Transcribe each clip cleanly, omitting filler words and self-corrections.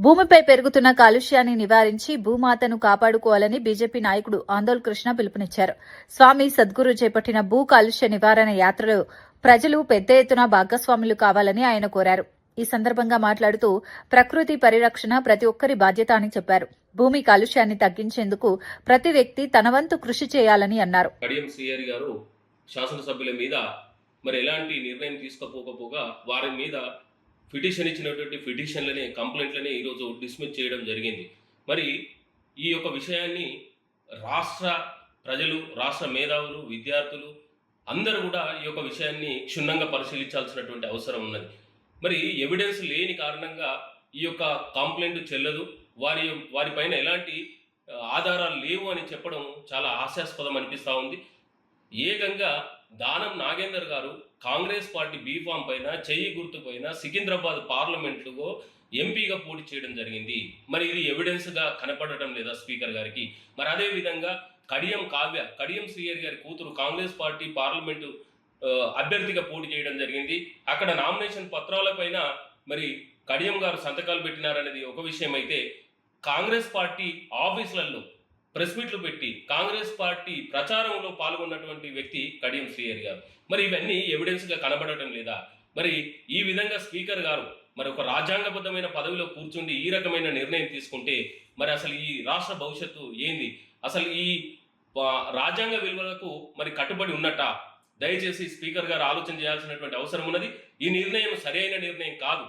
భూమిపై పెరుగుతున్న కాలుష్యాన్ని నివారించి భూమాతను కాపాడుకోవాలని బీజేపీ నాయకుడు ఆందోళ్ కృష్ణ పిలుపునిచ్చారు. స్వామి సద్గురు చేపట్టిన భూ కాలుష్య నివారణ యాత్రలో ప్రజలు పెద్ద ఎత్తున భాగస్వాములు కావాలని ఆయన కోరారు. ఈ సందర్భంగా మాట్లాడుతూ ప్రకృతి పరిరక్షణ ప్రతి ఒక్కరి బాధ్యత అని చెప్పారు. భూమి కాలుష్యాన్ని తగ్గించేందుకు ప్రతి వ్యక్తి తన వంతు కృషి చేయాలని అన్నారు. కడియం శ్రీహరి గారు శాసనసభ్యుల మీద మరి ఎలాంటి నిర్ణయం తీసుకోకపోగా వారి మీద పిటిషన్ ఇచ్చినటువంటి పిటిషన్లని కంప్లైంట్లని ఈరోజు డిస్మిస్ చేయడం జరిగింది. మరి ఈ యొక్క విషయాన్ని రాష్ట్ర ప్రజలు, రాష్ట్ర మేధావులు, విద్యార్థులు అందరూ కూడా ఈ యొక్క విషయాన్ని క్షుణ్ణంగా పరిశీలించాల్సినటువంటి అవసరం ఉన్నది. మరి ఎవిడెన్స్ లేని కారణంగా ఈ యొక్క కంప్లైంట్ చెల్లదు, వారిపైన ఎలాంటి ఆధారాలు లేవు అని చెప్పడం చాలా హాస్యాస్పదం అనిపిస్తూ ఉంది. ఏకంగా దానం నాగేందర్ గారు కాంగ్రెస్ పార్టీ బీఫామ్ పైన, చెయ్యి గుర్తు పైన సికింద్రాబాద్ పార్లమెంటులో ఎంపీగా పోటీ చేయడం జరిగింది. మరి ఇది ఎవిడెన్స్గా కనపడటం లేదా స్పీకర్ గారికి? మరి అదేవిధంగా కడియం శ్రీహరి గారి కూతురు కాంగ్రెస్ పార్టీ పార్లమెంటు అభ్యర్థిగా పోటీ చేయడం జరిగింది. అక్కడ నామినేషన్ పత్రాలపైన మరి కడియం గారు సంతకాలు పెట్టినారనేది ఒక విషయం అయితే, కాంగ్రెస్ పార్టీ ఆఫీసులలో ప్రెస్ మీట్లు పెట్టి కాంగ్రెస్ పార్టీ ప్రచారంలో పాల్గొన్నటువంటి వ్యక్తి కడియం శ్రీహరి గారు. మరి ఇవన్నీ ఎవిడెన్స్గా కనబడటం లేదా? మరి ఈ విధంగా స్పీకర్ గారు మరి ఒక రాజ్యాంగబద్ధమైన పదవిలో కూర్చుండి ఈ రకమైన నిర్ణయం తీసుకుంటే మరి అసలు ఈ రాష్ట్ర భవిష్యత్తు ఏంది? అసలు ఈ రాజ్యాంగ విలువలకు మరి కట్టుబడి ఉన్నట్ట? దయచేసి స్పీకర్ గారు ఆలోచన చేయాల్సినటువంటి అవసరం ఉన్నది. ఈ నిర్ణయం సరైన నిర్ణయం కాదు.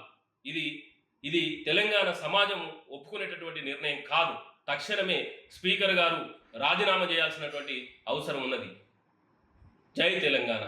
ఇది తెలంగాణ సమాజం ఒప్పుకునేటటువంటి నిర్ణయం కాదు. తక్షణమే స్పీకర్ గారు రాజీనామా చేయాల్సినటువంటి అవసరం ఉన్నది. జై తెలంగాణ.